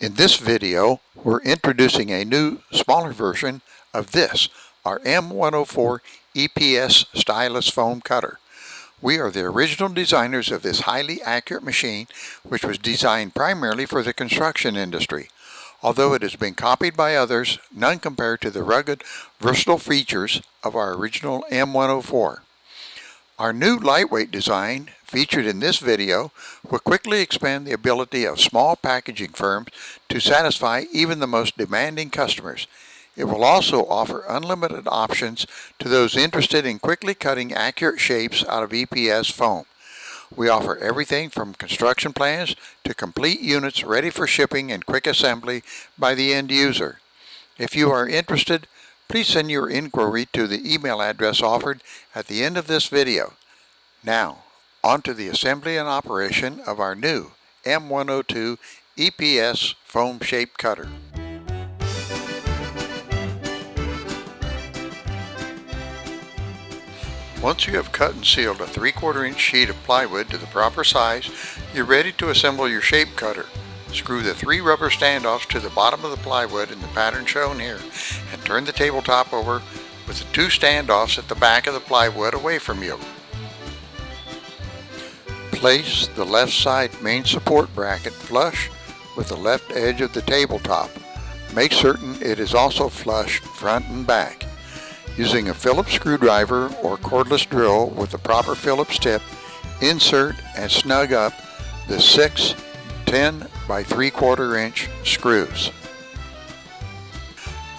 In this video, we're introducing a new, smaller version of this, our M104 EPS stylus foam cutter. We are the original designers of this highly accurate machine, which was designed primarily for the construction industry. Although it has been copied by others, none compare to the rugged, versatile features of our original M104. Our new lightweight design, featured in this video, will quickly expand the ability of small packaging firms to satisfy even the most demanding customers. It will also offer unlimited options to those interested in quickly cutting accurate shapes out of EPS foam. We offer everything from construction plans to complete units ready for shipping and quick assembly by the end user. If you are interested, please send your inquiry to the email address offered at the end of this video. Now, on to the assembly and operation of our new M102 EPS foam shape cutter. Once you have cut and sealed a 3/4 inch sheet of plywood to the proper size, you're ready to assemble your shape cutter. Screw the 3 rubber standoffs to the bottom of the plywood in the pattern shown here and turn the tabletop over with the 2 standoffs at the back of the plywood away from you. Place the left side main support bracket flush with the left edge of the tabletop. Make certain it is also flush front and back. Using a Phillips screwdriver or cordless drill with the proper Phillips tip, insert and snug up the 6 10 by 3/4 inch screws.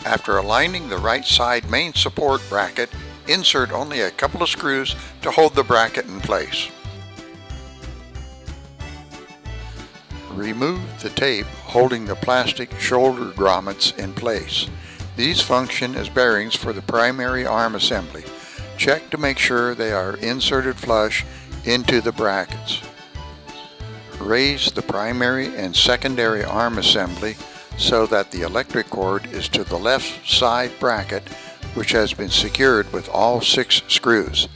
After aligning the right side main support bracket, insert only a couple of screws to hold the bracket in place. Remove the tape holding the plastic shoulder grommets in place. These function as bearings for the primary arm assembly. Check to make sure they are inserted flush into the brackets. Raise the primary and secondary arm assembly so that the electric cord is to the left side bracket, which has been secured with all 6 screws.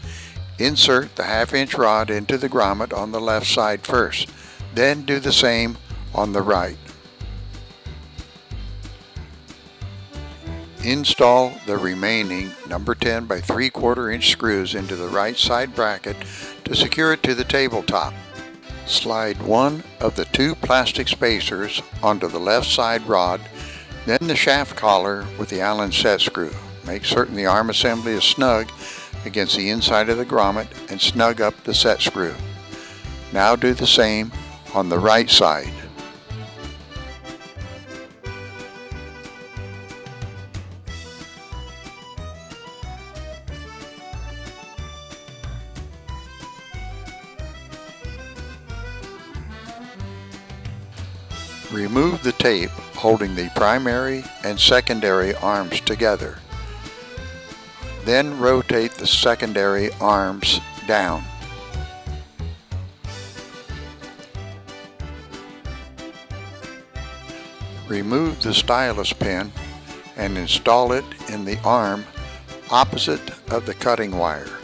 Insert the 1/2 inch rod into the grommet on the left side first, then do the same on the right. Install the remaining number 10 by 3/4 inch screws into the right side bracket to secure it to the tabletop. Slide one of the 2 plastic spacers onto the left side rod, then the shaft collar with the Allen set screw. Make certain the arm assembly is snug against the inside of the grommet and snug up the set screw. Now do the same on the right side. Remove the tape holding the primary and secondary arms together. Then rotate the secondary arms down. Remove the stylus pin and install it in the arm opposite of the cutting wire.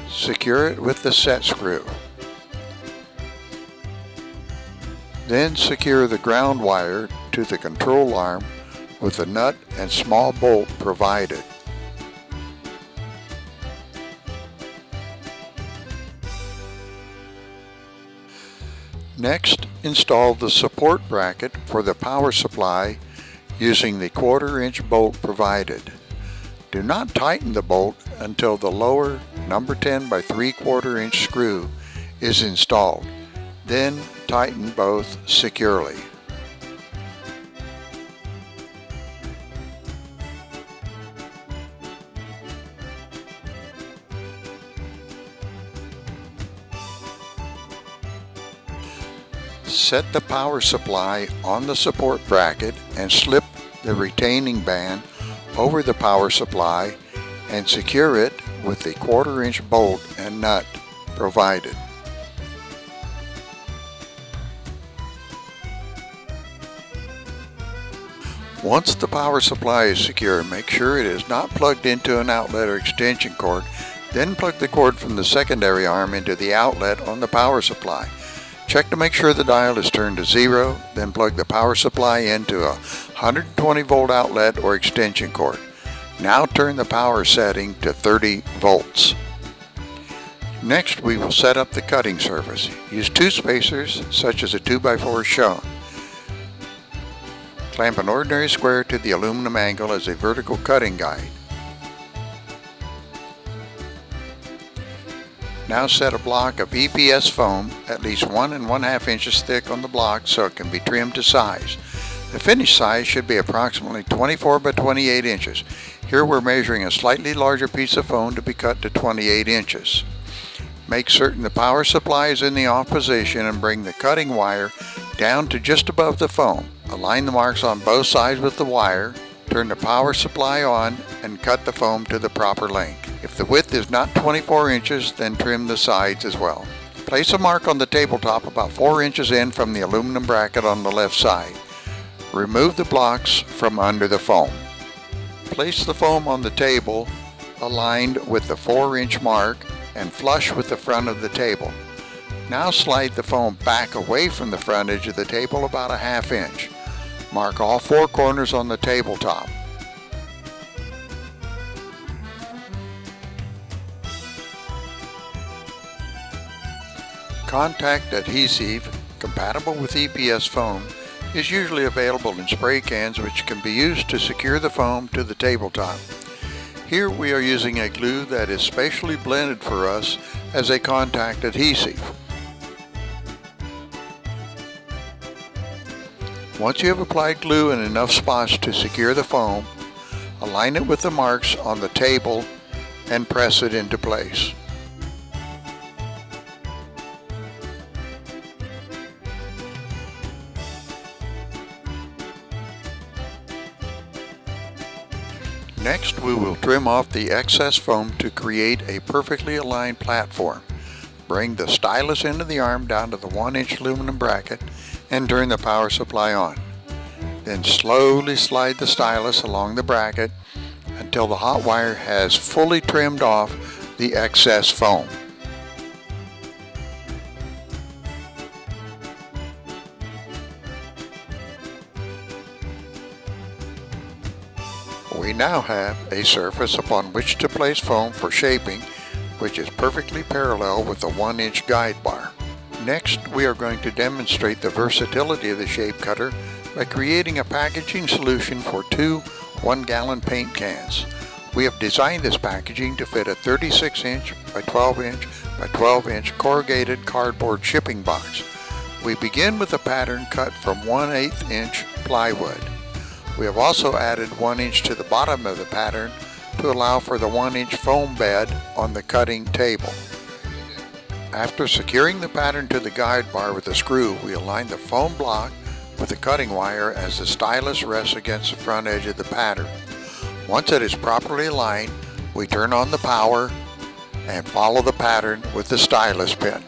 Secure it with the set screw. Then secure the ground wire to the control arm with the nut and small bolt provided. Next, install the support bracket for the power supply using the 1/4 inch bolt provided. Do not tighten the bolt until the lower number 10 by 3/4 inch screw is installed. Then tighten both securely. Set the power supply on the support bracket and slip the retaining band over the power supply and secure it with the 1/4 inch bolt and nut provided. Once the power supply is secure, make sure it is not plugged into an outlet or extension cord. Then plug the cord from the secondary arm into the outlet on the power supply. Check to make sure the dial is turned to 0, then plug the power supply into a 120 volt outlet or extension cord. Now turn the power setting to 30 volts. Next, we will set up the cutting surface. Use 2 spacers, such as a 2x4 shown. Clamp an ordinary square to the aluminum angle as a vertical cutting guide. Now set a block of EPS foam at least 1 1/2 inches thick on the block so it can be trimmed to size. The finished size should be approximately 24 by 28 inches. Here we're measuring a slightly larger piece of foam to be cut to 28 inches. Make certain the power supply is in the off position and bring the cutting wire down to just above the foam. Align the marks on both sides with the wire, turn the power supply on, and cut the foam to the proper length. If the width is not 24 inches, then trim the sides as well. Place a mark on the tabletop about 4 inches in from the aluminum bracket on the left side. Remove the blocks from under the foam. Place the foam on the table aligned with the 4-inch mark and flush with the front of the table. Now slide the foam back away from the front edge of the table about a 1/2 inch. Mark all 4 corners on the tabletop. Contact adhesive compatible with EPS foam is usually available in spray cans, which can be used to secure the foam to the tabletop. Here we are using a glue that is specially blended for us as a contact adhesive. Once you have applied glue in enough spots to secure the foam, align it with the marks on the table and press it into place. Next, we will trim off the excess foam to create a perfectly aligned platform. Bring the stylus into the arm down to the 1-inch aluminum bracket and turn the power supply on. Then slowly slide the stylus along the bracket until the hot wire has fully trimmed off the excess foam. We now have a surface upon which to place foam for shaping, which is perfectly parallel with the 1-inch guide bar. Next, we are going to demonstrate the versatility of the shape cutter by creating a packaging solution for 2 1-gallon paint cans. We have designed this packaging to fit a 36-inch by 12-inch by 12-inch corrugated cardboard shipping box. We begin with a pattern cut from 1/8 inch plywood. We have also added 1 inch to the bottom of the pattern to allow for the 1-inch foam bed on the cutting table. After securing the pattern to the guide bar with a screw, we align the foam block with the cutting wire as the stylus rests against the front edge of the pattern. Once it is properly aligned, we turn on the power and follow the pattern with the stylus pin.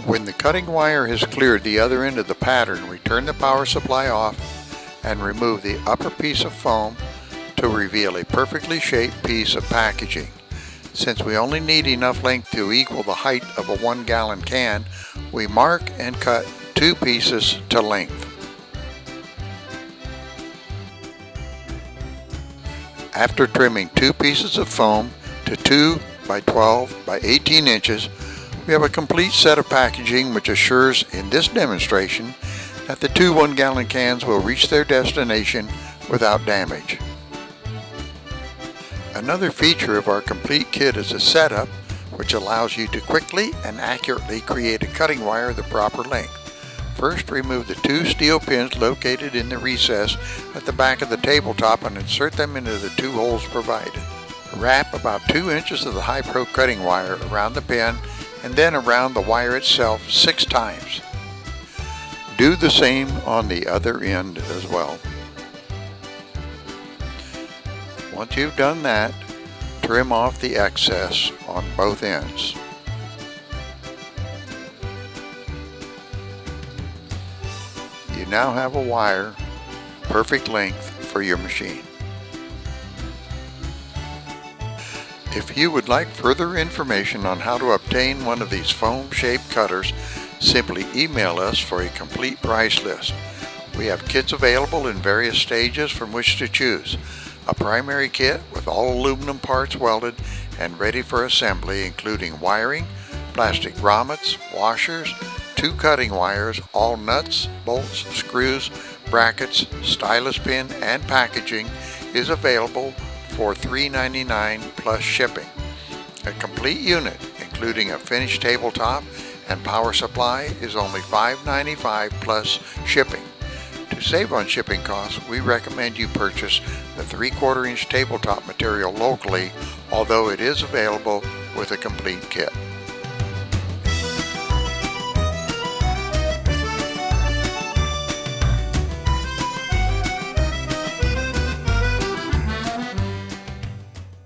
When the cutting wire has cleared the other end of the pattern, we turn the power supply off and remove the upper piece of foam to reveal a perfectly shaped piece of packaging. Since we only need enough length to equal the height of a 1-gallon can, we mark and cut 2 pieces to length. After trimming 2 pieces of foam to 2 by 12 by 18 inches, we have a complete set of packaging which assures in this demonstration that the 2 1-gallon cans will reach their destination without damage. Another feature of our complete kit is a setup which allows you to quickly and accurately create a cutting wire the proper length. First, remove the 2 steel pins located in the recess at the back of the tabletop and insert them into the 2 holes provided. Wrap about 2 inches of the high-pro cutting wire around the pin and then around the wire itself 6 times. Do the same on the other end as well. Once you've done that, trim off the excess on both ends. You now have a wire perfect length for your machine. If you would like further information on how to obtain obtain one of these foam-shaped cutters, simply email us for a complete price list. We have kits available in various stages from which to choose. A primary kit with all aluminum parts welded and ready for assembly, including wiring, plastic grommets, washers, 2 cutting wires, all nuts, bolts, screws, brackets, stylus pin, and packaging is available for $3.99 plus shipping. A complete unit, including a finished tabletop and power supply, is only $5.95 plus shipping. To save on shipping costs, we recommend you purchase the 3/4 inch tabletop material locally, although it is available with a complete kit.